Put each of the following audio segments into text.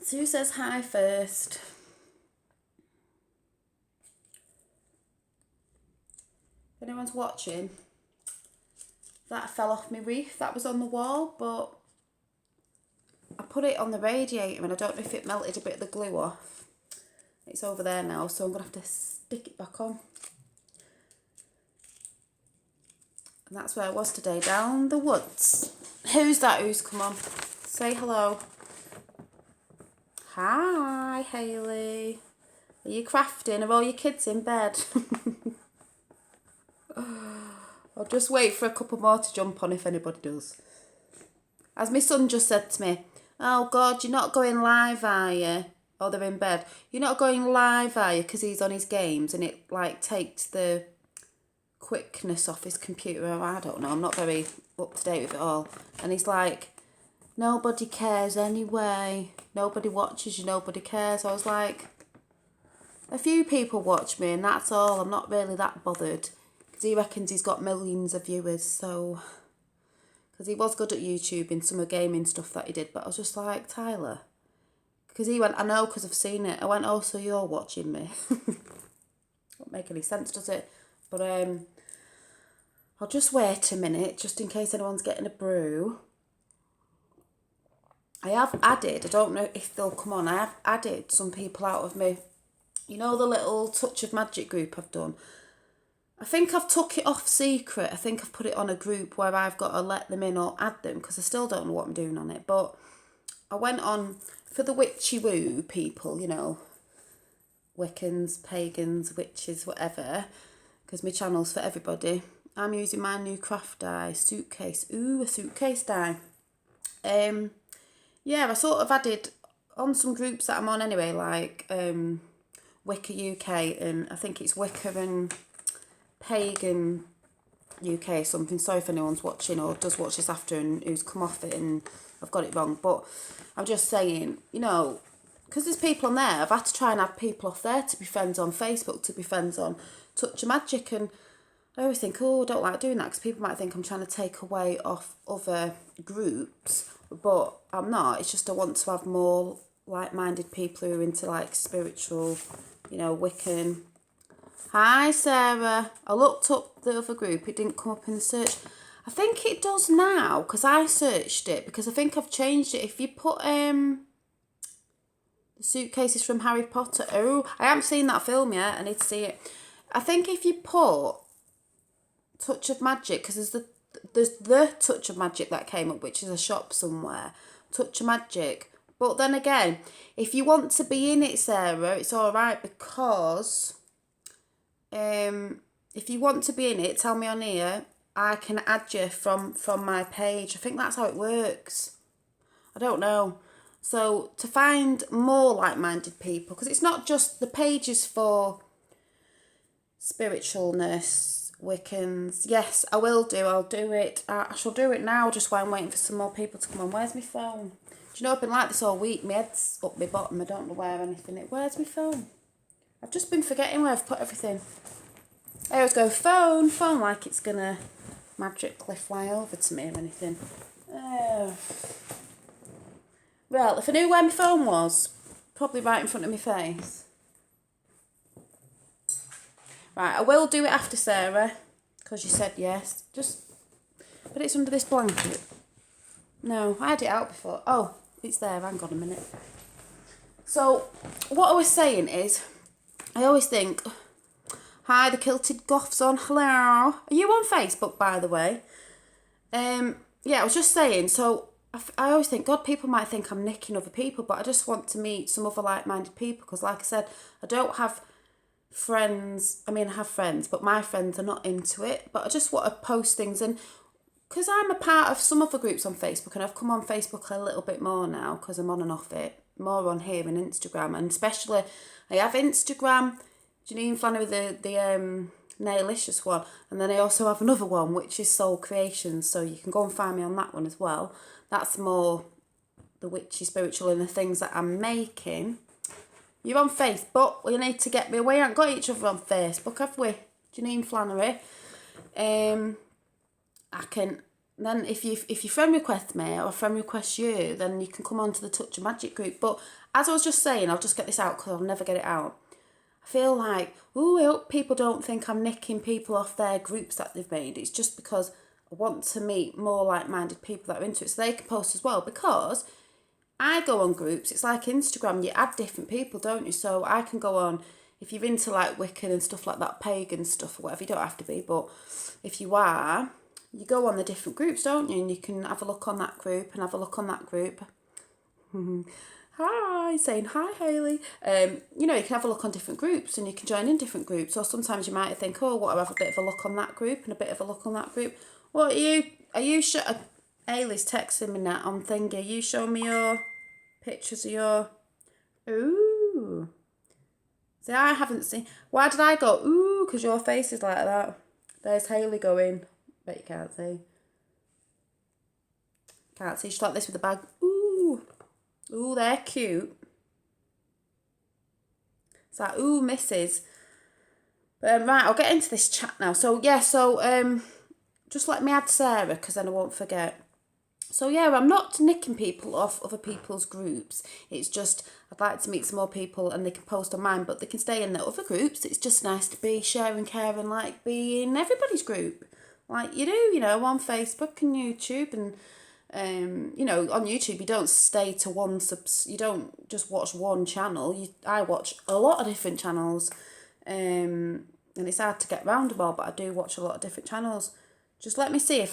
So who says hi first? If anyone's watching, that fell off my wreath that was on the wall, but I put it on the radiator and I don't know if it melted a bit of the glue off. It's over there now, so I'm going to have to stick it back on. And that's where I was today, down the woods. Who's that? Who's come on? Say hello. Hi, Hayley. Are you crafting? Are all your kids in bed? I'll just wait for a couple more to jump on if anybody does. As my son just said to me, oh God, you're not going live, are you? Oh, they're in bed. You're not going live, are you? Because he's on his games and it like takes the quickness off his computer. I don't know. I'm not very up to date with it all. And he's like, nobody cares anyway. Nobody watches you. Nobody cares. I was like, a few people watch me and that's all. I'm not really that bothered. Because he reckons he's got millions of viewers. So, because he was good at YouTube in some of the gaming stuff that he did. But I was just like, Tyler. Because he went, I know because I've seen it. I went, oh, so you're watching me. Don't make any sense, does it? But I'll just wait a minute, just in case anyone's getting a brew. I have added, I don't know if they'll come on, I have added some people out of me. You know the little Touch of Magic group I've done? I think I've took it off secret. I think I've put it on a group where I've got to let them in or add them because I still don't know what I'm doing on it. But I went on for the witchy woo people, you know, Wiccans, pagans, witches, whatever, because my channel's for everybody. I'm using my new craft die, suitcase. Ooh, a suitcase die. Yeah, I sort of added on some groups that I'm on anyway, like Wicca UK, and I think it's Wicca and Pagan UK or something. Sorry if anyone's watching or does watch this after and who's come off it and I've got it wrong. But I'm just saying, you know, because there's people on there, I've had to try and add people off there to be friends on Facebook, to be friends on Touch of Magic, and I always think, oh, I don't like doing that because people might think I'm trying to take away off other groups, but I'm not. It's just I want to have more like-minded people who are into like spiritual, you know, Wiccan. Hi, Sarah. I looked up the other group. It didn't come up in the search. I think it does now because I searched it because I think I've changed it. If you put the suitcases from Harry Potter. Oh, I haven't seen that film yet. I need to see it. I think if you put Touch of Magic, because there's the Touch of Magic that came up, which is a shop somewhere. Touch of Magic. But then again, if you want to be in it, Sarah, it's all right because if you want to be in it, tell me on here. I can add you from my page. I think that's how it works. I don't know. So to find more like-minded people, because it's not just the pages for spiritualness, Wiccans. Yes, I will do. I'll do it. I shall do it now, just while I'm waiting for some more people to come on. Where's my phone? Do you know I've been like this all week? My head's up my bottom. I don't know where anything is. Where's my phone? I've just been forgetting where I've put everything. I always go phone, like it's going to magically fly over to me or anything. Well, if I knew where my phone was, probably right in front of my face. Right, I will do it after Sarah, because you said yes. Just put it under this blanket. No, I had it out before. Oh, it's there. Hang on a minute. So, what I was saying is, I always think, hi, the Kilted Goth's on. Hello. Are you on Facebook, by the way? Yeah, I was just saying, so I always think, God, people might think I'm nicking other people, but I just want to meet some other like-minded people, because like I said, I don't have friends. I mean, I have friends, but my friends are not into it, but I just want to post things, and because I'm a part of some other groups on Facebook, and I've come on Facebook a little bit more now, because I'm on and off it, more on here and Instagram, and especially, I have Instagram, Janine Flannery, the Nailicious one, and then I also have another one, which is Soul Creations, so you can go and find me on that one as well. That's more the witchy spiritual and the things that I'm making. You're on Facebook. We need to get me. We haven't got each other on Facebook, have we? Janine Flannery. I can then if you friend request me or friend request you, then you can come on to the Touch of Magic group. But as I was just saying, I'll just get this out because I'll never get it out. I feel like, I hope people don't think I'm nicking people off their groups that they've made. It's just because I want to meet more like-minded people that are into it so they can post as well. Because I go on groups, it's like Instagram, you add different people, don't you? So I can go on, if you're into like Wiccan and stuff like that, pagan stuff or whatever, you don't have to be, but if you are, you go on the different groups, don't you? And you can have a look on that group and have a look on that group. Hi, saying hi, Hayley. You can have a look on different groups and you can join in different groups. Or sometimes you might think, I'll have a bit of a look on that group and a bit of a look on that group. What are you Hayley's texting me now on thingy. You show me your pictures of your... Ooh. See, I haven't seen... Why did I go, ooh, because your face is like that. There's Hayley going. Bet you can't see. Can't see. She's like this with a bag. Ooh. Ooh, they're cute. It's like, ooh, misses. But right, I'll get into this chat now. So, just let me add Sarah, because then I won't forget. So, I'm not nicking people off other people's groups. It's just, I'd like to meet some more people and they can post on mine, but they can stay in the other groups. It's just nice to be sharing, caring, like, be in everybody's group. Like you do, on Facebook and YouTube and... on YouTube, you don't stay to one you don't just watch one channel. I watch a lot of different channels, and it's hard to get round them all, but I do watch a lot of different channels. Just let me see if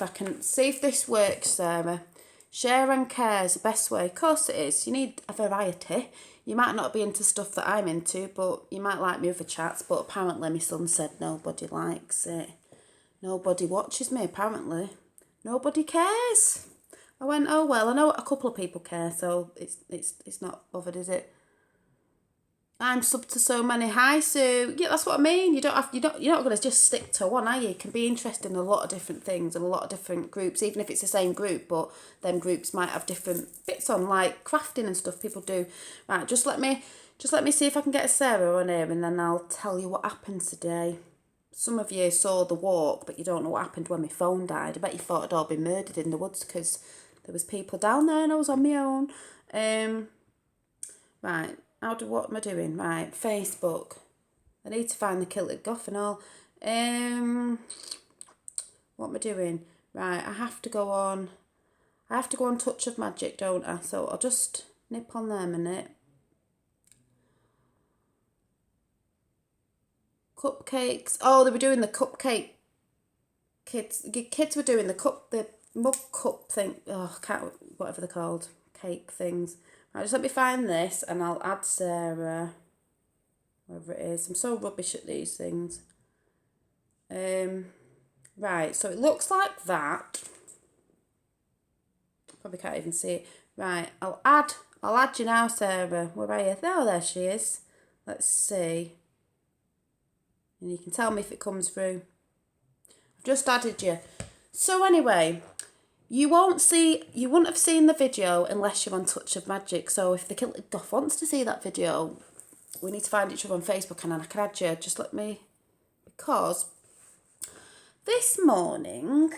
this works, Sarah. Share and care is the best way. Of course it is. You need a variety. You might not be into stuff that I'm into, but you might like me other chats, but apparently my son said nobody likes it. Nobody watches me, apparently. Nobody cares. I went, oh well, I know a couple of people care, so it's not bothered, is it? I'm sub to so many. Hi Sue. Yeah, that's what I mean. You're not gonna just stick to one, are you? You can be interested in a lot of different things and a lot of different groups, even if it's the same group, but them groups might have different bits on, like crafting and stuff people do. Right, just let me see if I can get a Sarah on here and then I'll tell you what happened today. Some of you saw the walk, but you don't know what happened when my phone died. I bet you thought I'd all been murdered in the woods because there was people down there and I was on my own. Right, what am I doing? Right, Facebook. I need to find the Kilted Goth and all. What am I doing? Right, I have to go on Touch of Magic, don't I? So I'll just nip on there a minute. Cupcakes. Oh, they were doing the cupcake. Kids were doing the mug cup thing. Oh, whatever they're called. Cake things. Right, just let me find this and I'll add Sarah. Whatever it is. I'm so rubbish at these things. Right, so it looks like that. Probably can't even see it. Right, I'll add you now, Sarah. Where are you? Oh, there she is. Let's see. And you can tell me if it comes through. I've just added you. So anyway, you wouldn't have seen the video unless you're on Touch of Magic. So if the Kilted Goth wants to see that video, we need to find each other on Facebook and then I can add you. Just let me, because this morning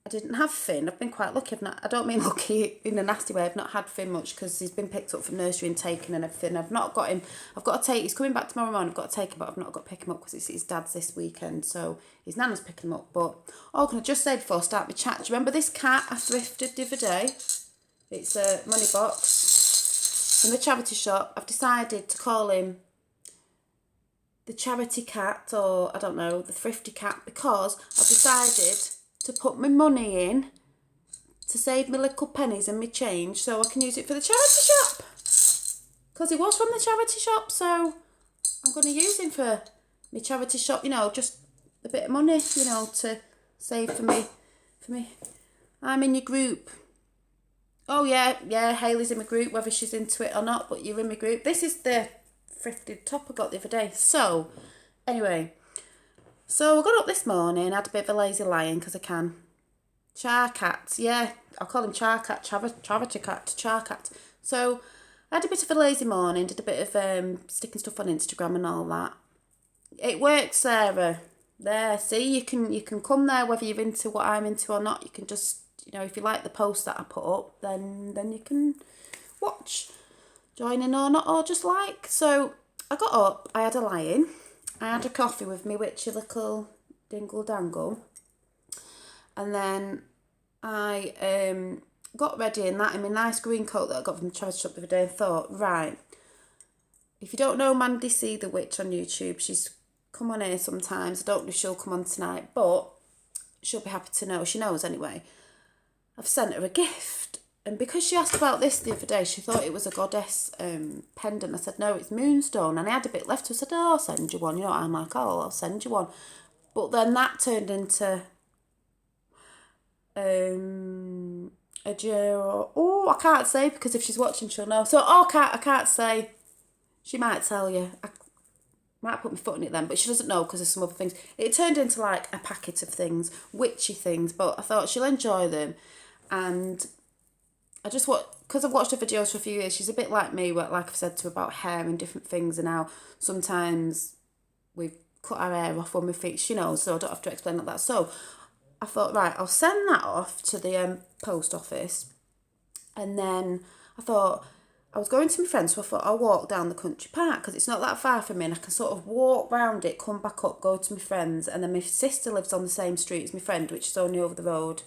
I didn't have Finn. I've been quite lucky. I don't mean lucky in a nasty way. I've not had Finn much because he's been picked up from nursery and taken and everything. I've not got him. I've got to take. He's coming back tomorrow morning. I've got to take him, but I've not got to pick him up because it's his dad's this weekend. So his nana's picking him up. But can I just say before I start my chat? Do you remember this cat I thrifted the other day? It's a money box from the charity shop. I've decided to call him the charity cat, or I don't know, the thrifty cat, because I've decided to put my money in to save me little pennies and my change so I can use it for the charity shop. Because he was from the charity shop, so I'm going to use him for my charity shop, just a bit of money, to save for me. I'm in your group. Oh, yeah, Hayley's in my group, whether she's into it or not, but you're in my group. This is the thrifted top I got the other day. So, anyway... So I got up this morning, had a bit of a lazy lion because I can. Char cats, yeah. I'll call him Char cat, charity cat, Char cat. So I had a bit of a lazy morning, did a bit of sticking stuff on Instagram and all that. It works, Sarah. There, see, you can come there whether you're into what I'm into or not. You can just you know, if you like the post that I put up, then you can watch, join in or not, or just like. So I got up, I had a lie-in, I had a coffee with me witchy little dingle dangle, and then I got ready in my nice green coat that I got from the charity shop the other day, and thought, right, if you don't know Mandy C the Witch on YouTube, she's come on here sometimes. I don't know if she'll come on tonight, but she'll be happy to know. She knows anyway. I've sent her a gift. And because she asked about this the other day, she thought it was a goddess pendant. I said, no, it's moonstone. And I had a bit left. I said, oh, I'll send you one. You know, I'm like, oh, I'll send you one. But then that turned into a jewel. Oh, I can't say, because if she's watching, she'll know. So, I can't say. She might tell you. I might put my foot in it then, but she doesn't know because there's some other things. It turned into like a packet of things, witchy things, but I thought she'll enjoy them. And I just because I've watched her videos for a few years, she's a bit like me, like I've said to her about hair and different things, and how sometimes we cut our hair off when we think she knows, so I don't have to explain like that. So I thought, right, I'll send that off to the post office. And then I thought, I was going to my friends, so I thought I'll walk down the country park because it's not that far from me, and I can sort of walk round it, come back up, go to my friends, and then my sister lives on the same street as my friend, which is only over the road.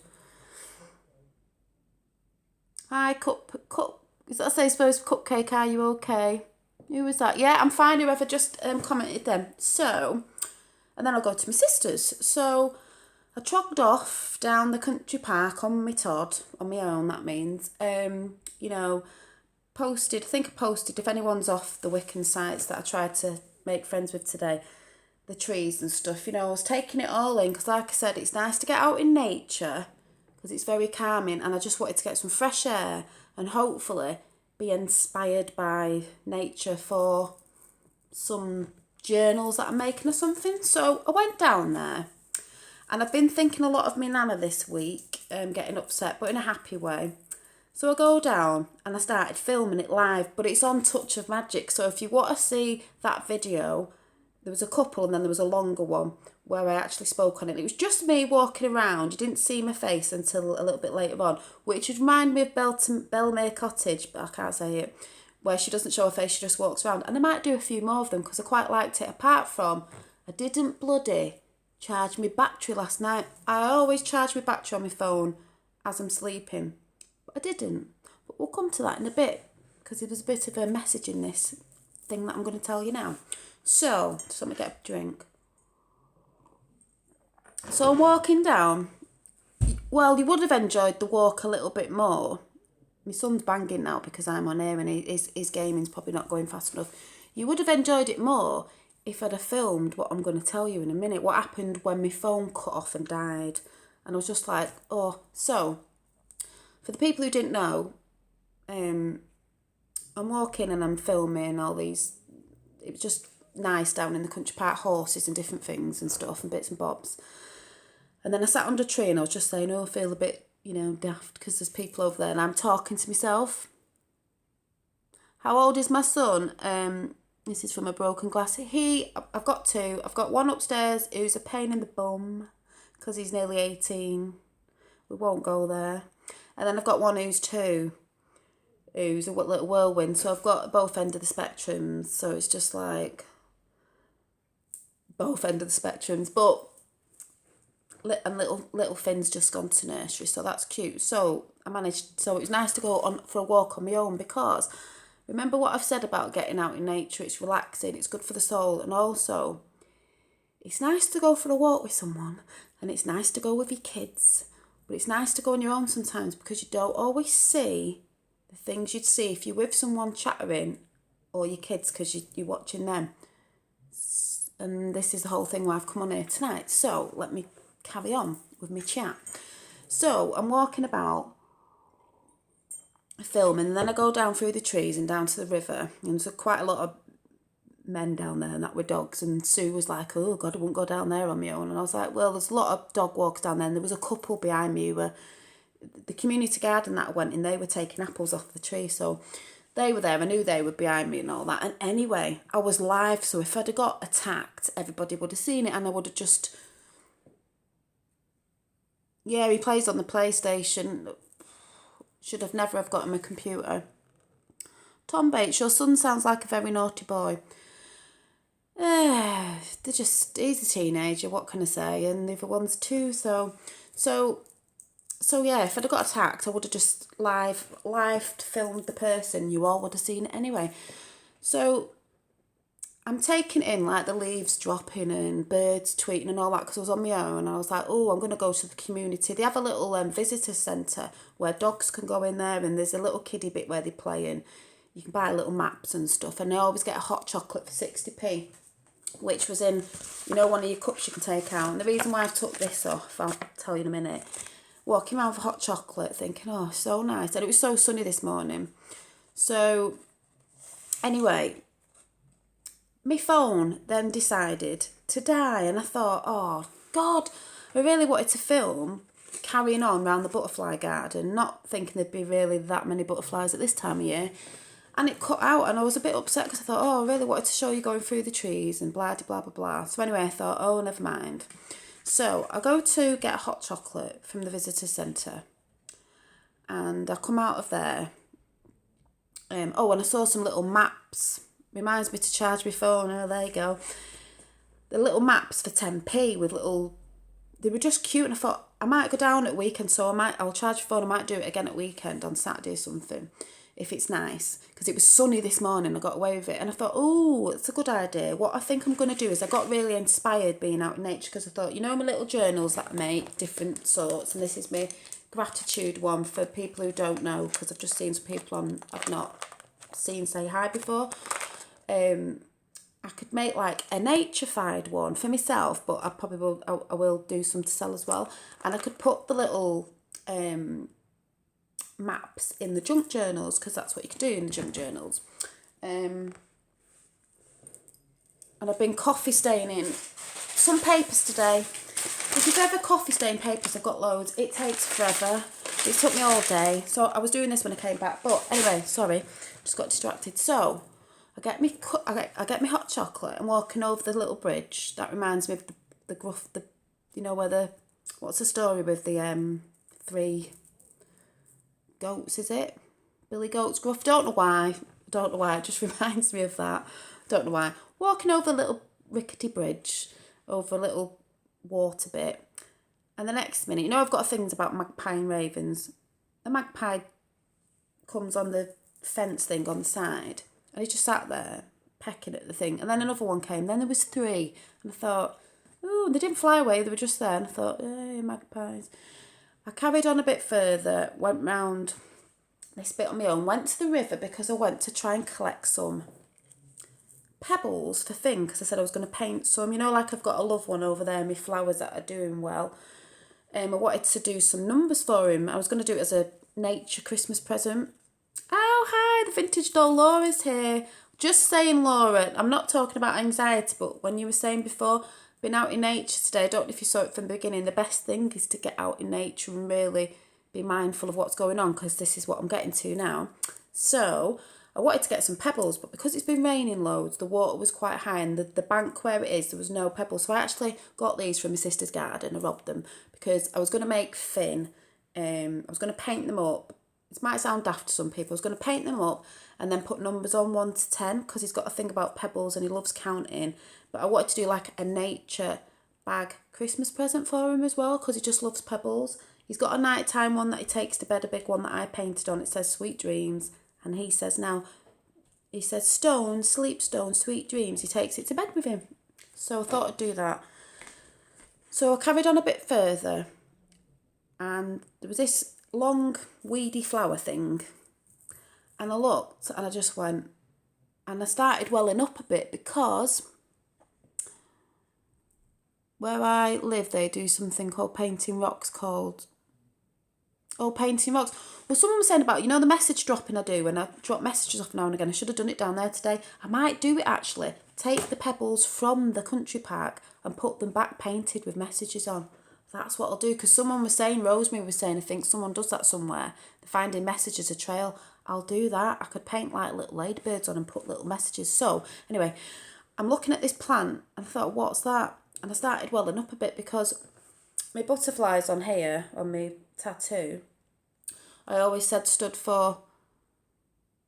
Hi, is that I say supposed cupcake? Are you okay? Who was that? Yeah, I'm fine. Whoever just commented them. So, and then I'll go to my sister's. So I trogged off down the country park on my Todd, on my own. That means, you know. I think I posted, if anyone's off the Wiccan sites that I tried to make friends with today, the trees and stuff, you know, I was taking it all in because, like I said, it's nice to get out in nature because it's very calming, and I just wanted to get some fresh air and hopefully be inspired by nature for some journals that I'm making or something. So I went down there, and I've been thinking a lot of my nana this week, getting upset, but in a happy way. So I go down and I started filming it live, but it's on Touch of Magic. So if you want to see that video, there was a couple and then there was a longer one where I actually spoke on it. It was just me walking around. You didn't see my face until a little bit later on, which would remind me of Belmere Cottage, but I can't say it, where she doesn't show her face, she just walks around. And I might do a few more of them because I quite liked it. Apart from, I didn't bloody charge my battery last night. I always charge my battery on my phone as I'm sleeping. I didn't, but we'll come to that in a bit because there was a bit of a message in this thing that I'm going to tell you now. So, just let me get a drink. So I'm walking down. Well, you would have enjoyed the walk a little bit more. My son's banging now because I'm on air and his gaming's probably not going fast enough. You would have enjoyed it more if I'd have filmed what I'm going to tell you in a minute. What happened when my phone cut off and died. And I was just like, oh, so... For the people who didn't know, I'm walking and I'm filming all these. It was just nice down in the country park, horses and different things and stuff and bits and bobs. And then I sat under a tree and I was just saying, oh, I feel a bit, you know, daft because there's people over there, and I'm talking to myself. How old is my son? This is from a broken glass. I've got two. I've got one upstairs who's a pain in the bum because he's nearly 18. We won't go there. And then I've got one who's 2, who's a little whirlwind. So I've got both ends of the spectrums. So it's just like both ends of the spectrums. But and little Finn's just gone to nursery, so that's cute. So I managed. So it was nice to go on for a walk on my own because remember what I've said about getting out in nature. It's relaxing. It's good for the soul, and also it's nice to go for a walk with someone, and it's nice to go with your kids. But it's nice to go on your own sometimes because you don't always see the things you'd see if you're with someone chattering or your kids because you're watching them. And this is the whole thing why I've come on here tonight. So let me carry on with my chat. So I'm walking about filming, and then I go down through the trees and down to the river. And there's quite a lot of men down there and that with dogs, and Sue was like, oh God, I won't go down there on my own. And I was like, well, there's a lot of dog walks down there, and there was a couple behind me who were the community garden that I went in, they were taking apples off the tree, so they were there. I knew they were behind me and all that. And anyway, I was live, so if I'd have got attacked, everybody would have seen it, and I would have just, Yeah, he plays on the PlayStation. Should have never have got him a computer. Tom Bates, your son sounds like a very naughty boy. He's a teenager, what can I say? And the other one's too, so yeah, if I'd have got attacked, I would have just live filmed the person. You all would have seen it anyway. So I'm taking in like the leaves dropping and birds tweeting and all that because I was on my own, and I was like, oh, I'm going to go to the community. They have a little visitor centre where dogs can go in there, and there's a little kiddie bit where they play, and you can buy little maps and stuff, and they always get a hot chocolate for 60p, which was in, one of your cups you can take out. And the reason why I took this off, I'll tell you in a minute. Walking around for hot chocolate thinking, oh, so nice. And it was so sunny this morning. So, anyway, my phone then decided to die. And I thought, oh, God, I really wanted to film carrying on around the butterfly garden, not thinking there'd be really that many butterflies at this time of year. And it cut out, and I was a bit upset because I thought, oh, I really wanted to show you going through the trees and blah, blah, blah, blah. So anyway, I thought, oh, never mind. So I go to get a hot chocolate from the visitor centre, and I come out of there. And I saw some little maps. Reminds me to charge my phone. Oh, there you go. The little maps for 10p with little. They were just cute, and I thought I might go down at weekend, so I'll charge my phone. I might do it again at weekend on Saturday or something, if it's nice, because it was sunny this morning. I got away with it, and I thought, oh, it's a good idea. What I think I'm going to do is I got really inspired being out in nature, because I thought, my little journals that I make, different sorts, and this is my gratitude one for people who don't know, because I've just seen some people I've not seen say hi before. I could make like a naturefied one for myself, but I will do some to sell as well, and I could put the little maps in the junk journals, because that's what you can do in the junk journals. And I've been coffee staining some papers today. If you've ever coffee stained papers, I've got loads. It takes forever. It took me all day. So I was doing this when I came back. But anyway, sorry, just got distracted. So I get me hot chocolate and walking over the little bridge. That reminds me of the gruff, what's the story with the 3 goats, is it? Billy Goat's Gruff. Don't know why. It just reminds me of that. Don't know why. Walking over a little rickety bridge, over a little water bit. And the next minute, I've got things about magpie and ravens. The magpie comes on the fence thing on the side, and he just sat there pecking at the thing. And then another one came. Then there was 3. And I thought, oh, they didn't fly away. They were just there. And I thought, hey, magpies. I carried on a bit further, went round this bit on my own, went to the river because I went to try and collect some pebbles for Finn, because I said I was going to paint some. Like I've got a love one over there, my flowers that are doing well. I wanted to do some numbers for him. I was going to do it as a nature Christmas present. Oh, hi, the vintage doll Laura's here. Just saying, Laura, I'm not talking about anxiety, but when you were saying before, been out in nature today, I don't know if you saw it from the beginning, the best thing is to get out in nature and really be mindful of what's going on, because this is what I'm getting to now. So I wanted to get some pebbles, but because it's been raining loads, the water was quite high, and the bank where it is, there was no pebbles. So I actually got these from my sister's garden. I robbed them because I was going to make Finn. I was going to paint them up. It might sound daft to some people. I was going to paint them up and then put numbers on 1 to 10, because he's got a thing about pebbles and he loves counting. But I wanted to do like a nature bag Christmas present for him as well, because he just loves pebbles. He's got a nighttime one that he takes to bed, a big one that I painted on. It says sweet dreams. And he says stone, sleep stone, sweet dreams. He takes it to bed with him. So I thought I'd do that. So I carried on a bit further, and there was this long weedy flower thing, and I looked and I just went, and I started welling up a bit, because where I live they do something called painting rocks, painting rocks. Well, someone was saying about, the message dropping I do, and I drop messages off now and again. I should have done it down there today. I might do it actually. Take the pebbles from the country park and put them back painted with messages on. That's what I'll do, because someone was saying, Rosemary was saying, I think someone does that somewhere. They're finding messages, a trail. I'll do that. I could paint like little ladybirds on and put little messages. So anyway, I'm looking at this plant and I thought, what's that? And I started welling up a bit, because my butterflies on here, on my tattoo, I always said stood for,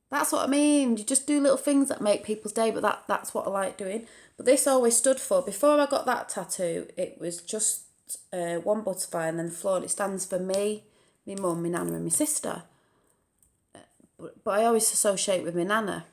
that's what I mean, you just do little things that make people's day, but that's what I like doing. But this always stood for, before I got that tattoo, it was just one butterfly and then the floor, and it stands for me, my mum, my nana and my sister. But I always associate with my nana,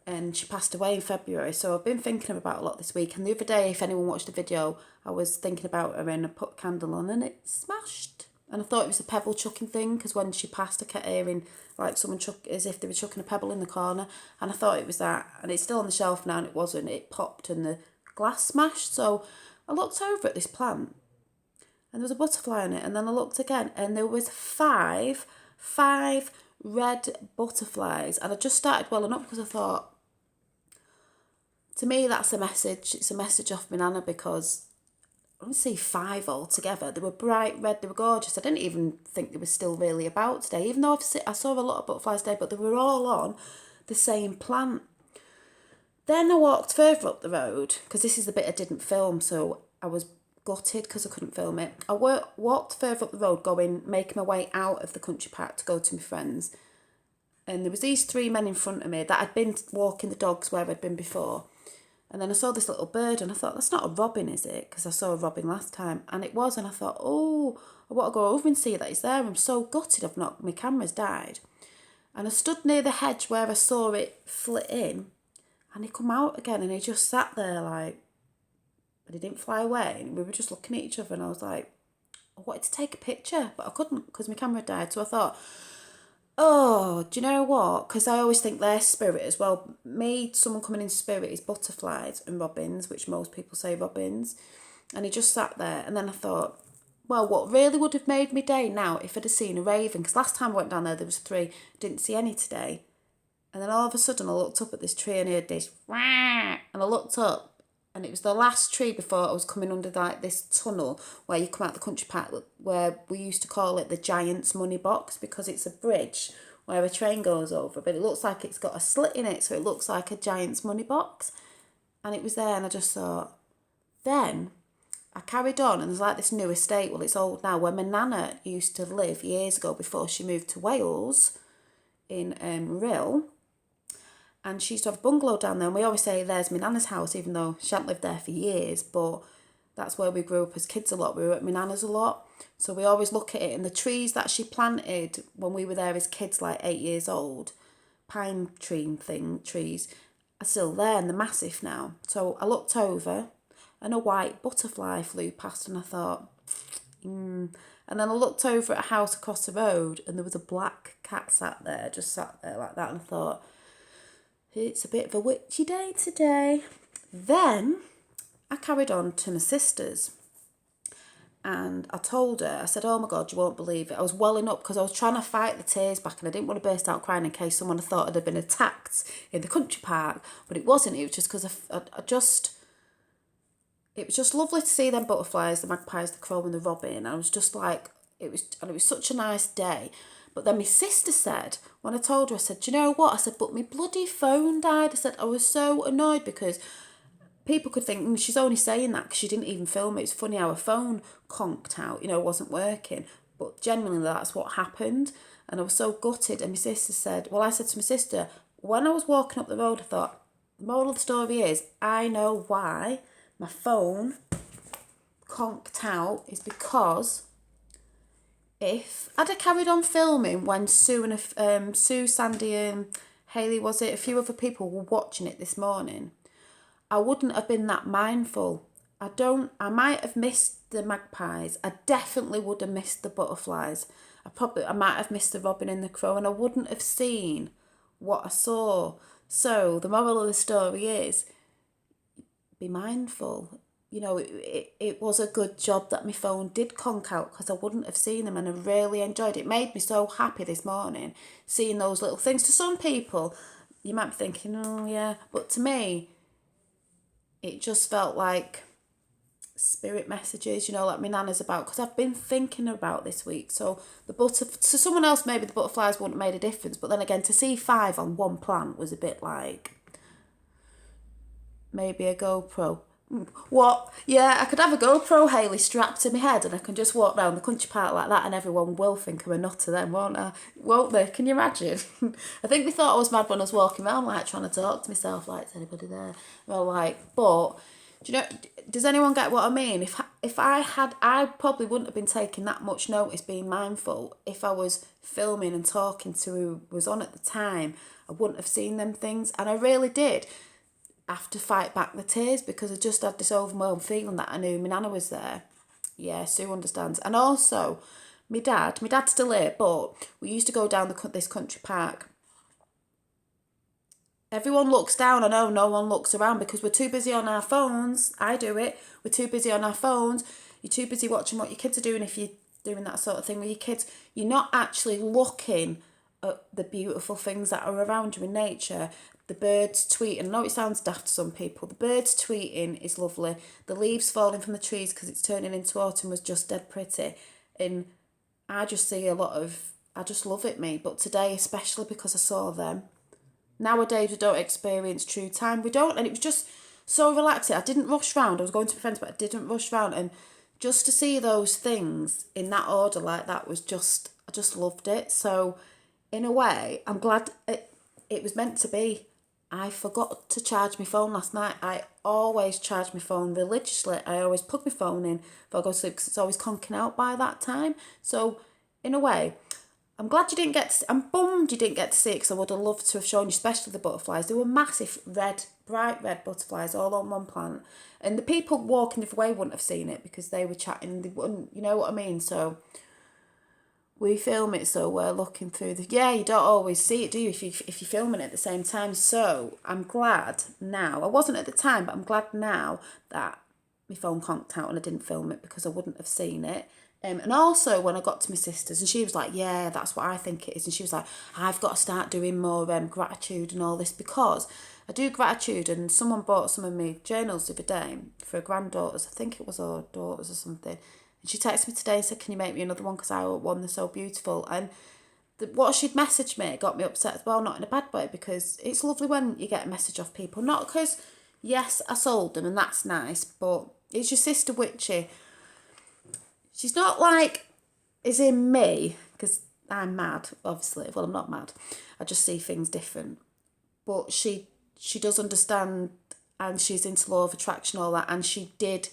and she passed away in February, so I've been thinking about a lot this week. And the other day, if anyone watched the video, I was thinking about her and I put a candle on and it smashed. And I thought it was a pebble chucking thing, because when she passed I kept hearing like someone chuck, as if they were chucking a pebble in the corner, and I thought it was that. And it's still on the shelf now, and it wasn't. It popped and the glass smashed. So I looked over at this plant and there was a butterfly on it, and then I looked again and there was five red butterflies, and I just started welling up because I thought, to me that's a message. It's a message off my nana, because I didn't see 5 altogether. They were bright red, they were gorgeous. I didn't even think they were still really about today, even though I saw a lot of butterflies today, but they were all on the same plant. Then I walked further up the road, because this is the bit I didn't film, so I was gutted because I couldn't film it. I walked further up the road, making my way out of the country park to go to my friends. And there was these 3 men in front of me that had been walking the dogs where I'd been before. And then I saw this little bird and I thought, that's not a robin, is it? Because I saw a robin last time. And it was, and I thought, oh, I want to go over and see that it's there. I'm so gutted my camera's died. And I stood near the hedge where I saw it flit in, and he come out again, and he just sat there like, but he didn't fly away. And we were just looking at each other, and I was like, I wanted to take a picture, but I couldn't because my camera died. So I thought, oh, do you know what? Because I always think their spirit as well. Someone coming in spirit is butterflies and robins, which most people say robins. And he just sat there. And then I thought, well, what really would have made me day now if I'd have seen a raven? Because last time I went down there was 3. Didn't see any today. And then all of a sudden I looked up at this tree and I heard this, wah, and I looked up. And it was the last tree before I was coming under like this tunnel where you come out the country park, where we used to call it the Giant's Money Box, because it's a bridge where a train goes over, but it looks like it's got a slit in it, so it looks like a Giant's Money Box. And it was there, and I just thought, then I carried on, and there's like this new estate, well it's old now, where my nana used to live years ago before she moved to Wales in Rhyl. And she used to have a bungalow down there, and we always say there's my nana's house, even though she hadn't lived there for years, but that's where we grew up as kids a lot. We were at my nana's a lot, so we always look at it. And the trees that she planted when we were there as kids, like 8 years old, pine trees, are still there, and they're massive now. So I looked over, and a white butterfly flew past, and I thought, And then I looked over at a house across the road, and there was a black cat just sat there like that, and I thought, it's a bit of a witchy day today. Then I carried on to my sister's, and I told her, I said, oh my God, you won't believe it. I was welling up because I was trying to fight the tears back, and I didn't want to burst out crying in case someone had thought I'd have been attacked in the country park. But it wasn't. It was just because it was just lovely to see them butterflies, the magpies, the crow and the robin. I was just like, it was such a nice day. But then my sister said, when I told her, I said, do you know what? I said, but my bloody phone died. I said, I was so annoyed because people could think, she's only saying that because she didn't even film it. It's funny how her phone conked out, wasn't working. But genuinely, that's what happened. And I was so gutted. And my sister said, well, I said to my sister, when I was walking up the road, I thought, the moral of the story is, I know why my phone conked out is because if I'd have carried on filming when Sue, Sandy and Hayley, a few other people were watching it this morning, I wouldn't have been that mindful. I might have missed the magpies. I definitely would have missed the butterflies. I might have missed the robin and the crow, and I wouldn't have seen what I saw. So the moral of the story is, be mindful. It was a good job that my phone did conk out, because I wouldn't have seen them, and I really enjoyed it. It made me so happy this morning, seeing those little things. To some people, you might be thinking, oh yeah, but to me, it just felt like spirit messages, like my nana's about, because I've been thinking about this week. So to someone else, maybe the butterflies wouldn't have made a difference, but then again, to see 5 on one plant was a bit like maybe a GoPro. What? Yeah, I could have a GoPro Hayley strapped to my head and I can just walk down the country park like that and everyone will think I'm a nutter then, won't I? Won't they? Can you imagine? I think they thought I was mad when I was walking around like trying to talk to myself like, is anybody there? Well, like, but, do you know, does anyone get what I mean? If I had, I probably wouldn't have been taking that much notice being mindful if I was filming and talking to who was on at the time. I wouldn't have seen them things and I really did have to fight back the tears because I just had this overwhelming feeling that I knew my nana was there. Yeah, Sue understands. And also, my dad's still here, but we used to go down this country park. Everyone looks down. I know no one looks around because we're too busy on our phones. I do it. We're too busy on our phones. You're too busy watching what your kids are doing if you're doing that sort of thing with your kids. You're not actually looking at the beautiful things that are around you in nature. The birds tweeting. I know it sounds daft to some people. The birds tweeting is lovely. The leaves falling from the trees because it's turning into autumn was just dead pretty. And I just see a lot of, I just love it, me. But today, especially because I saw them. Nowadays, we don't experience true time. We don't. And it was just so relaxing. I didn't rush round. I was going to my friends, but I didn't rush round. And just to see those things in that order like that was just, I just loved it. So, in a way, I'm glad it was meant to be. I forgot to charge my phone last night. I always charge my phone religiously. I always plug my phone in before I go to sleep because it's always conking out by that time. So, in a way, I'm glad you didn't get to, I'm bummed you didn't get to see it because I would have loved to have shown you, especially the butterflies. They were massive red, bright red butterflies all on one plant. And the people walking the other way wouldn't have seen it because they were chatting. They wouldn't, you know what I mean? So, we film it so we're looking through the, yeah, you don't always see it, do you, if you're filming it at the same time. So I'm glad now, I wasn't at the time, but I'm glad now that my phone conked out and I didn't film it because I wouldn't have seen it. And also when I got to my sister's and she was like, yeah, that's what I think it is. And she was like, I've got to start doing more gratitude and all this because I do gratitude. And someone bought some of my journals the other day for her granddaughters. I think it was her daughters or something. And she texted me today and said, can you make me another one because I want one, they're so beautiful. And what she'd messaged me got me upset as well, not in a bad way, because it's lovely when you get a message off people. Not because, yes, I sold them and that's nice, but it's your sister Witchy. She's not like, is in me, because I'm mad, obviously. Well, I'm not mad. I just see things different. But she does understand and she's into law of attraction, all that. And she did,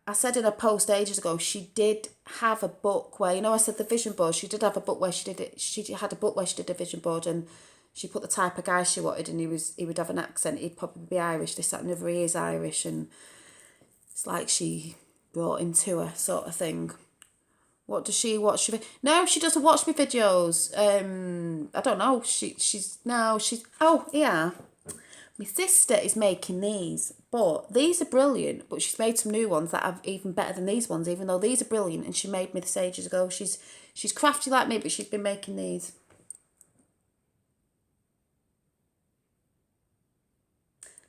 I said in a post ages ago, she did have a book where, you know, I said the vision board, she did have a book where she did it, she had a book where she did a vision board and she put the type of guy she wanted and he would have an accent, he'd probably be Irish, this, that and the other, he is Irish and it's like she brought him to her sort of thing. What does she watch? No, she doesn't watch my videos. I don't know. She's oh yeah. My sister is making these, but these are brilliant. But she's made some new ones that are even better than these ones, even though these are brilliant. And she made me this ages ago. She's crafty like me, but she's been making these.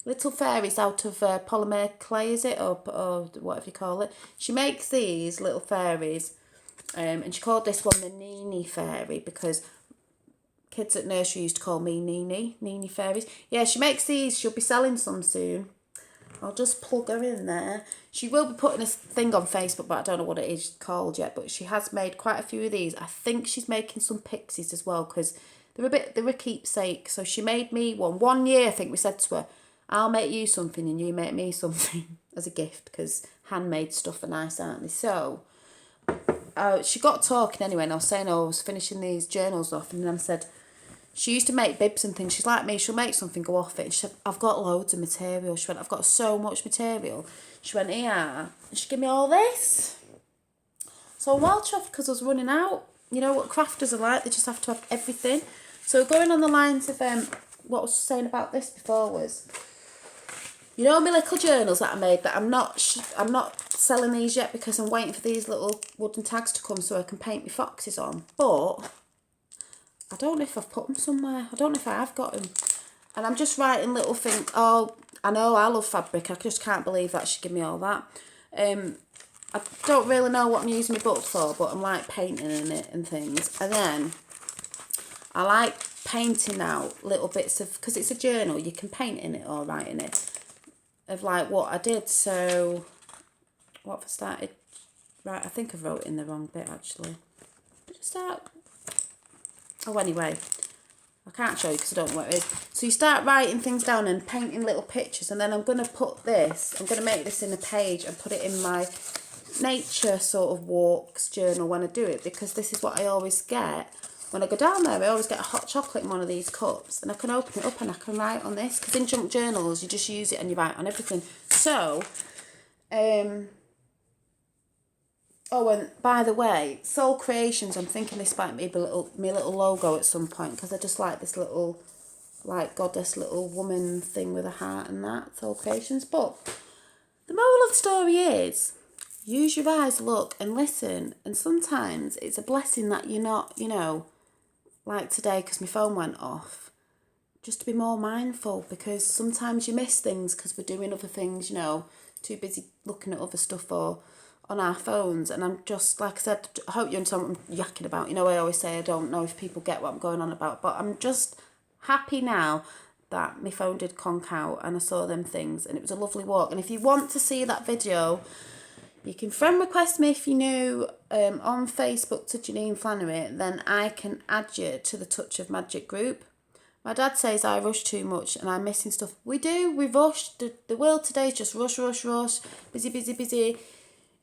Little fairies out of polymer clay, is it? Or whatever you call it. She makes these little fairies. And she called this one the Nini Fairy because kids at nursery used to call me Nini Fairies. Yeah, she makes these. She'll be selling some soon. I'll just plug her in there. She will be putting a thing on Facebook, but I don't know what it is called yet. But she has made quite a few of these. I think she's making some pixies as well because they're a keepsake. So she made me one. 1 year, I think we said to her, I'll make you something and you make me something as a gift because handmade stuff are nice, aren't they? So she got talking anyway, and I was saying, I was finishing these journals off, and then I said, she used to make bibs and things. She's like me, she'll make something go off it. And she said, I've got loads of material. She went, I've got so much material. She went, yeah. And she gave me all this. So I'm well chuffed because I was running out. You know what crafters are like, they just have to have everything. So going on the lines of what I was saying about this before was, you know my little journals that I made that I'm not selling these yet because I'm waiting for these little wooden tags to come so I can paint my foxes on. But I don't know if I've put them somewhere. I don't know if I have got them. And I'm just writing little things. Oh, I know I love fabric. I just can't believe that she gave me all that. I don't really know what I'm using my book for, but I'm like painting in it and things. And then I like painting out little bits of, because it's a journal, you can paint in it or write in it. of like what I did. So what have I started? Right, I think I wrote in the wrong bit actually. Did I start? Oh, anyway, I can't show you because I don't know what it is. So you start writing things down and painting little pictures, and then I'm going to put this, I'm going to make this in a page and put it in my nature sort of walks journal when I do it, because this is what I always get when I go down there. I always get a hot chocolate in one of these cups, and I can open it up and I can write on this, because in junk journals you just use it and you write on everything. So oh, and by the way, Soul Creations, I'm thinking this might be my little logo at some point, because I just like this little, like, goddess little woman thing with a heart and that, Soul Creations. But the moral of the story is, use your eyes, look and listen, and sometimes it's a blessing that you're not, you know, like today, because my phone went off, just to be more mindful, because sometimes you miss things because we're doing other things, you know, too busy looking at other stuff or on our phones. And I'm just, like I said, I hope you understand what I'm yakking about. You know, I always say I don't know if people get what I'm going on about, but I'm just happy now that my phone did conk out and I saw them things, and it was a lovely walk. And if you want to see that video, you can friend request me if you're new on Facebook to Janine Flannery, then I can add you to the Touch of Magic group. My dad says I rush too much and I'm missing stuff. We do, we rush. The world today is just rush, rush, rush, busy, busy, busy.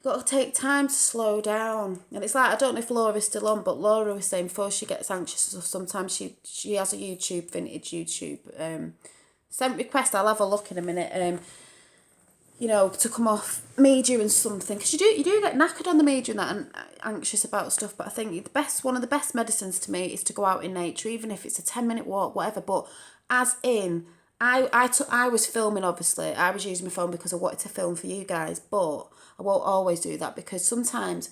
Got to take time to slow down. And it's like, I don't know if Laura's still on, but Laura was saying before she gets anxious, sometimes she has a YouTube, vintage YouTube. Sent request, I'll have a look in a minute. You know, to come off media and something, because you do get knackered on the media and that, and anxious about stuff. But I think one of the best medicines to me is to go out in nature, even if it's a 10-minute walk, whatever. But as in, I was filming, obviously. I was using my phone because I wanted to film for you guys, but I won't always do that, because sometimes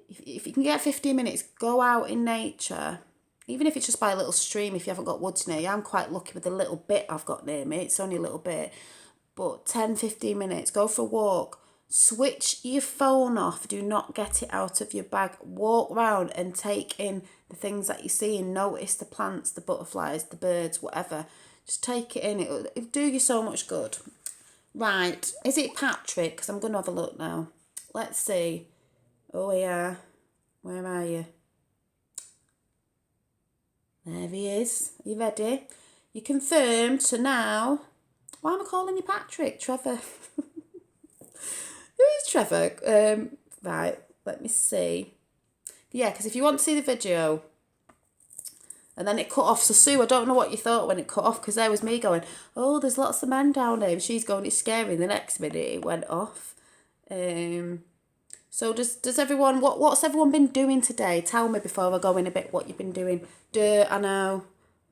if you can get 15 minutes, go out in nature, even if it's just by a little stream, if you haven't got woods near you. I'm quite lucky with the little bit I've got near me. It's only a little bit. But 10, 15 minutes, go for a walk, switch your phone off, do not get it out of your bag, walk around and take in the things that you see and notice the plants, the butterflies, the birds, whatever. Just take it in, it'll do you so much good. Right, is it Patrick? Because I'm going to have a look now. Let's see. Oh yeah, where are you? There he is. Are you ready? You confirmed, so now... Why am I calling you Patrick? Trevor. Who is Trevor? Right, let me see. Yeah, because if you want to see the video, and then it cut off. So Sue, I don't know what you thought when it cut off, because there was me going, oh, there's lots of men down here. And she's going, it's scary. And the next minute it went off. So does everyone, what's everyone been doing today? Tell me before I go in a bit what you've been doing. I know.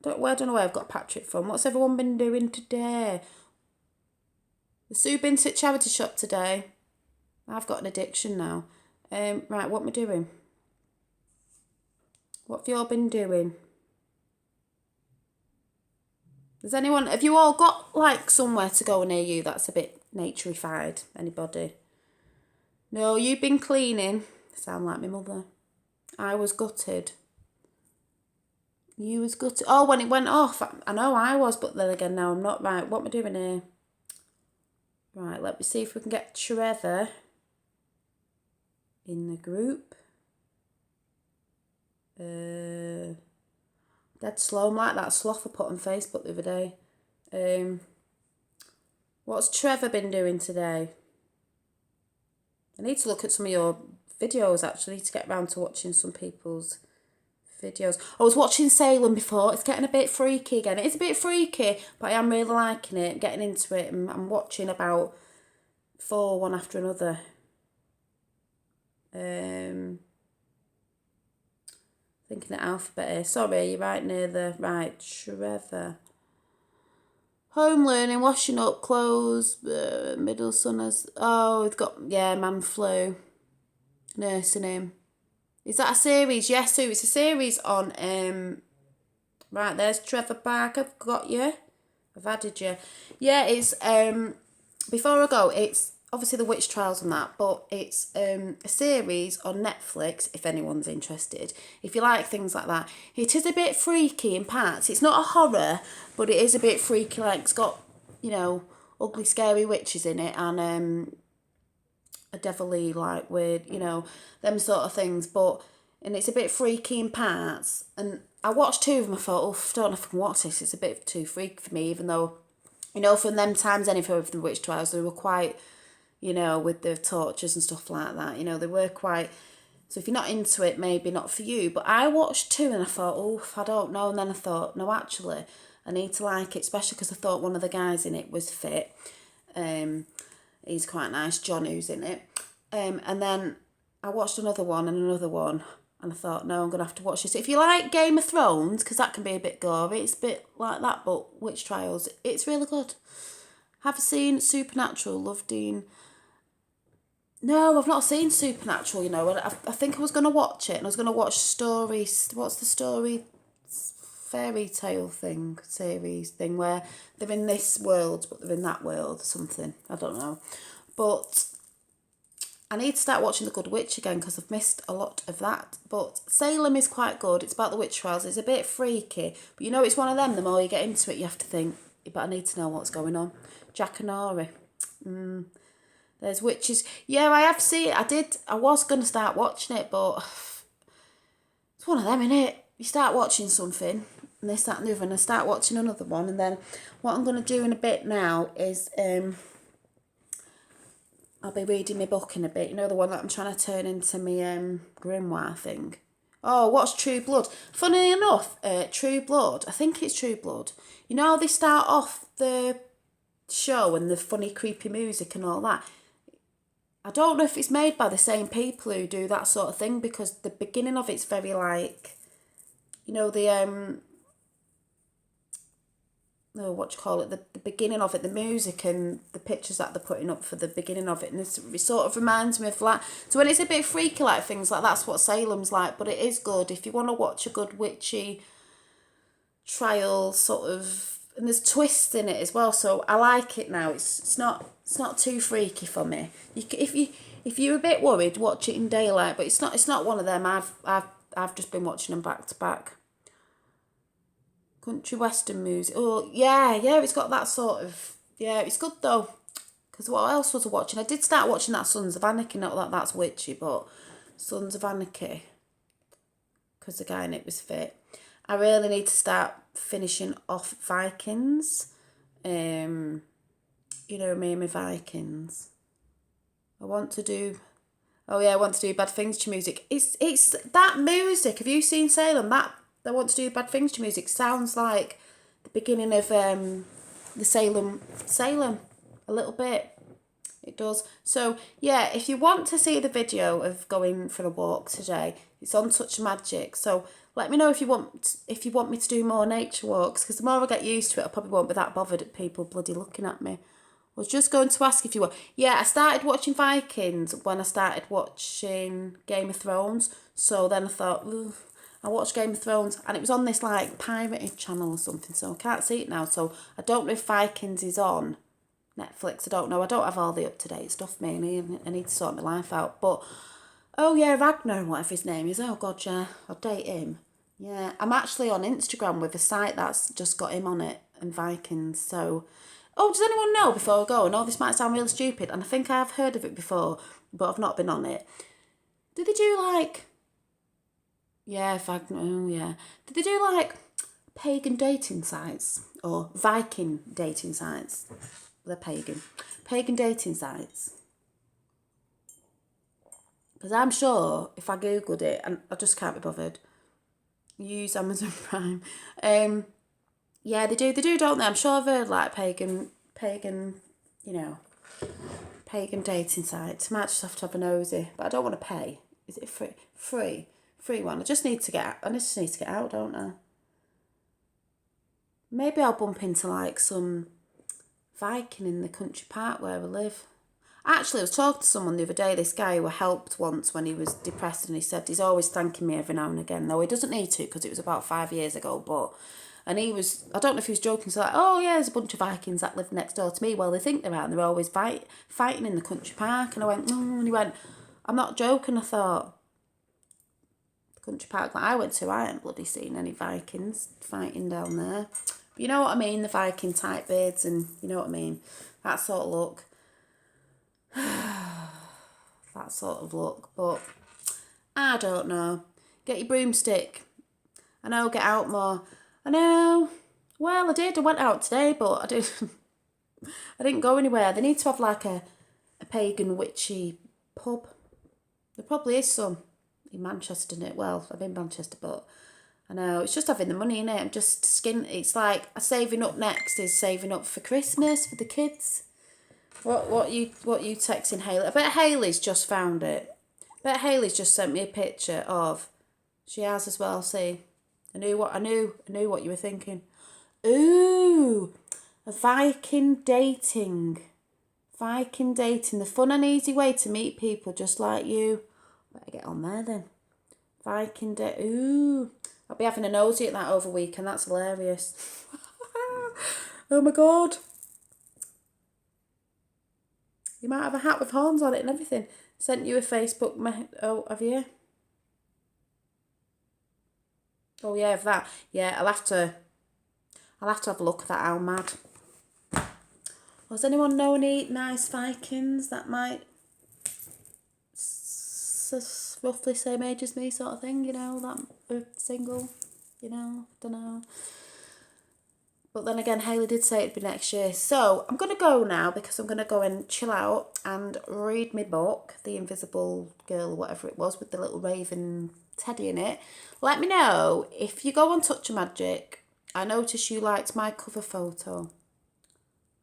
I don't know where I've got Patrick from. What's everyone been doing today? The Sue been to charity shop today. I've got an addiction now. Right, what am I doing? What have you all been doing? Have you all got like somewhere to go near you that's a bit naturified? Anybody? No, you've been cleaning. Sound like my mother. I was gutted. You was gutted. Oh, when it went off. I know I was, but then again, now I'm not. Right, what am I doing here? Right, let me see if we can get Trevor in the group. Dead slow. I'm like that sloth I put on Facebook the other day. What's Trevor been doing today? I need to look at some of your videos, actually, to get around to watching some people's videos. I was watching Salem before. It's getting a bit freaky again. It is a bit freaky, but I am really liking it, getting into it. And I'm watching about 4, one after another. Thinking the alphabet here. Sorry, you're right near the... Right, Trevor. Home learning, washing up clothes, middle son has... Oh, we've got... Yeah, man flu. Nursing him. Is that a series? Yes, Sue, it's a series on... Right, there's Trevor Park. I've got you. I've added you. Yeah, it's... Before I go, it's obviously the witch trials and that, but it's a series on Netflix, if anyone's interested. If you like things like that. It is a bit freaky in parts. It's not a horror, but it is a bit freaky. Like, it's got, you know, ugly, scary witches in it, and a devilly, like, weird, you know, them sort of things. And it's a bit freaky in parts. And I watched 2 of them. I thought, oh, I don't know if I can watch this. It's a bit too freaky for me, even though, you know, from them times, anyway, with the witch trials, they were quite, you know, with the tortures and stuff like that. You know, they were quite. So if you're not into it, maybe not for you. But I watched 2 and I thought, oh, I don't know. And then I thought, no, actually, I need to like it, especially because I thought one of the guys in it was fit. He's quite nice, John, who's in it. And then I watched another one, and I thought, no, I'm going to have to watch this. If you like Game of Thrones, because that can be a bit gory, it's a bit like that, but Witch Trials, it's really good. Have you seen Supernatural? Love Dean. No, I've not seen Supernatural, you know. I think I was going to watch it, and I was going to watch stories. What's the story? Fairy tale thing, series thing, where they're in this world, but they're in that world or something. I don't know. But I need to start watching The Good Witch again because I've missed a lot of that. But Salem is quite good. It's about the witch trials. It's a bit freaky. But you know, it's one of them, the more you get into it, you have to think, but I need to know what's going on. Jack and Ori. There's witches. Yeah, I have seen it. I was going to start watching it, but it's one of them, innit? You start watching something, and they start moving, and I start watching another one, and then what I'm going to do in a bit now is I'll be reading my book in a bit. You know, the one that I'm trying to turn into my grimoire thing. Oh, what's True Blood? Funny enough, True Blood, I think it's True Blood. You know how they start off the show and the funny, creepy music and all that? I don't know if it's made by the same people who do that sort of thing, because the beginning of it's very like, you know, the oh, what do you call it? The beginning of it, the music and the pictures that they're putting up for the beginning of it, and it sort of reminds me of that. So when it's a bit freaky like things like that's what Salem's like, but it is good if you want to watch a good witchy trial sort of, and there's twists in it as well. So I like it now. It's not too freaky for me. If you're a bit worried, watch it in daylight, but it's not one of them. I've just been watching them back to back. Country western music. Oh, yeah, it's got that sort of... Yeah, it's good, though. Because what else was I watching? I did start watching that Sons of Anarchy. Not that that's witchy, but Sons of Anarchy. Because the guy in it was fit. I really need to start finishing off Vikings. You know me and my Vikings. I want to do Bad Things to Music. It's that music. Have you seen Salem? That I Want to Do Bad Things to Music sounds like the beginning of the Salem a little bit. It does. So yeah, if you want to see the video of going for a walk today, it's on Touch Magic. So let me know if you want me to do more nature walks, because the more I get used to it, I probably won't be that bothered at people bloody looking at me. I was just going to ask if you were. Yeah, I started watching Vikings when I started watching Game of Thrones. So then I thought, ooh, I watched Game of Thrones, and it was on this like pirated channel or something, so I can't see it now. So I don't know if Vikings is on Netflix. I don't know. I don't have all the up-to-date stuff, mainly. I need to sort my life out. But, oh yeah, Ragnar, whatever his name is. Oh God, yeah, I'll date him. Yeah, I'm actually on Instagram with a site that's just got him on it, and Vikings. So, oh, does anyone know before I go? I know this might sound really stupid, and I think I have heard of it before, but I've not been on it. Did they do like... Yeah, oh yeah. Did they do like pagan dating sites or Viking dating sites? They're pagan. Pagan dating sites. Because I'm sure if I googled it, and I just can't be bothered. Use Amazon Prime. Yeah, they do, don't they? I'm sure I've heard like pagan, you know, pagan dating sites. Might just have to have a nosy, but I don't want to pay. Is it free? Free one. I just need to get out, don't I? Maybe I'll bump into like some Viking in the country park where I live. Actually, I was talking to someone the other day, this guy who I helped once when he was depressed, and he said he's always thanking me every now and again, though he doesn't need to because it was about 5 years ago, but... And he was, I don't know if he was joking, so like, oh yeah, there's a bunch of Vikings that live next door to me. Well, they think they're out, and they're always fighting in the country park. And I went, and he went, I'm not joking. I thought, the country park that I went to, I ain't bloody seen any Vikings fighting down there. But you know what I mean? The Viking type beards and you know what I mean? That sort of look. That sort of look. But I don't know. Get your broomstick. I know, get out more. I know. Well, I did. I went out today, but I didn't go anywhere. They need to have like a pagan witchy pub. There probably is some in Manchester, isn't it? Well, I'm in Manchester, but I know it's just having the money in it. I'm just It's like saving up next is saving up for Christmas for the kids. What you texting Hayley? I bet Hayley's just found it. I bet Hayley's just sent me a picture of. She has as well. See, I knew what you were thinking. Ooh, a Viking dating. Viking dating, the fun and easy way to meet people just like you. Better get on there then. Viking date. Ooh, I'll be having a nosy at that over weekend. That's hilarious. Oh my god. You might have a hat with horns on it and everything. Sent you a Facebook oh, have you? Oh yeah, of that. Yeah, I'll have to have a look at that. How mad. Does anyone know any nice Vikings that might roughly same age as me sort of thing, you know, that are single, you know, don't know. But then again, Hayley did say it'd be next year. So I'm going to go now because I'm going to go and chill out and read my book, The Invisible Girl, whatever it was, with the little raven teddy in it. Let me know if you go on Touch of Magic. I noticed you liked my cover photo.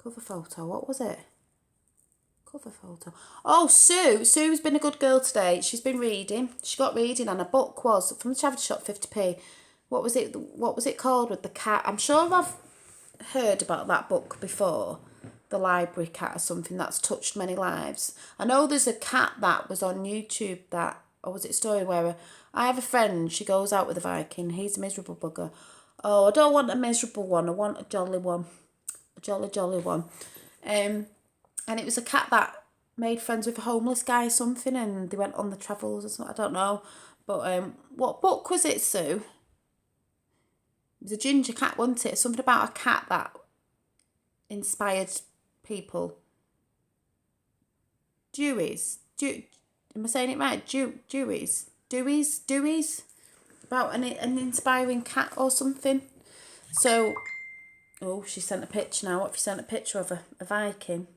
Cover photo, what was it? Cover photo. Oh, Sue. Sue's been a good girl today. She's been reading. She got reading and a book was, from the charity shop, 50p. What was it called with the cat? I'm sure I've heard about that book before. The Library Cat or something that's touched many lives. I know there's a cat that was on YouTube that, or was it a story where I have a friend, she goes out with a Viking. He's a miserable bugger. Oh, I don't want a miserable one. I want a jolly one. A jolly one. And it was a cat that made friends with a homeless guy or something and they went on the travels or something. I don't know. But what book was it, Sue? It was a ginger cat, wasn't it? Something about a cat that inspired people. Deweys. Am I saying it right? Deweys? About an inspiring cat or something. So, oh, she sent a picture now. What if you sent a picture of a Viking?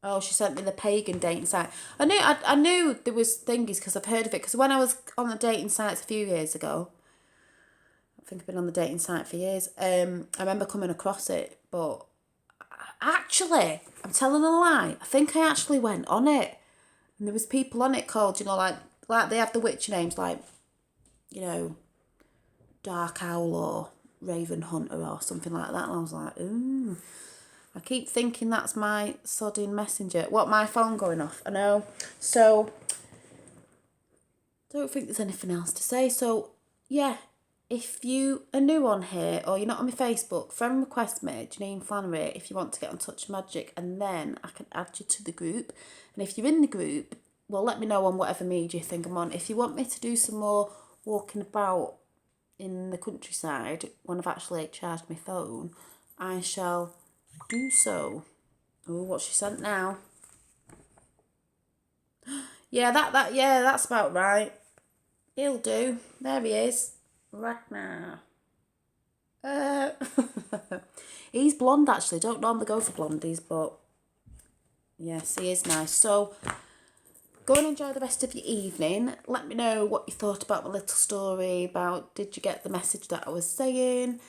Oh, she sent me the pagan dating site. I knew there was thingies because I've heard of it. Because when I was on the dating sites a few years ago, I think I've been on the dating site for years. I remember coming across it, but actually, I'm telling a lie. I think I actually went on it, and there was people on it called, you know, like they have the witch names, like, you know, Dark Owl or Raven Hunter or something like that. And I was like, ooh. I keep thinking that's my sodding messenger. What, my phone going off? I know. So, don't think there's anything else to say. So, yeah, if you are new on here or you're not on my Facebook, friend request me, Janine Flannery, if you want to get on Touch Magic, and then I can add you to the group. And if you're in the group, well, let me know on whatever media you think I'm on. If you want me to do some more walking about in the countryside when I've actually charged my phone, I shall do so. Oh, what she sent now. Yeah, that's about right. He'll do. There he is. Right now. He's blonde actually. Don't normally go for blondies, but yes, he is nice. So go and enjoy the rest of your evening. Let me know what you thought about my little story about did you get the message that I was saying.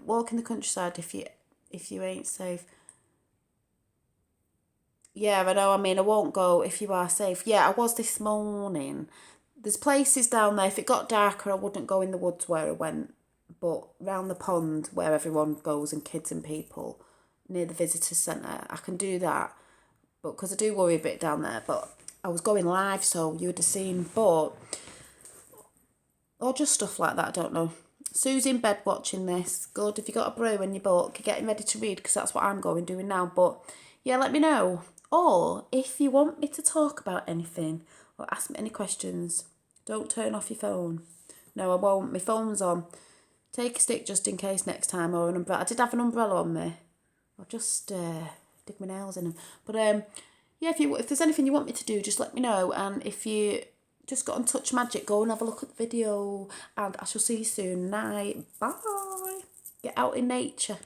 Walk in the countryside if you ain't safe. Yeah, I know. I mean, I won't go if you are safe. Yeah, I was this morning. There's places down there. If it got darker, I wouldn't go in the woods where I went. But round the pond where everyone goes and kids and people, near the visitor centre, I can do that. But because I do worry a bit down there. But I was going live, so you would have seen. But, or just stuff like that, I don't know. Sue's in bed watching this. Good. If you got a brew in your book, you're getting ready to read because that's what I'm doing now. But yeah, let me know. Or if you want me to talk about anything or ask me any questions, don't turn off your phone. No, I won't. My phone's on. Take a stick just in case next time, or an umbrella. I did have an umbrella on me. I'll just dig my nails in them. But yeah, if there's anything you want me to do, just let me know. And if you just got on Touch Magic, go and have a look at the video. And I shall see you soon. Night. Bye. Get out in nature.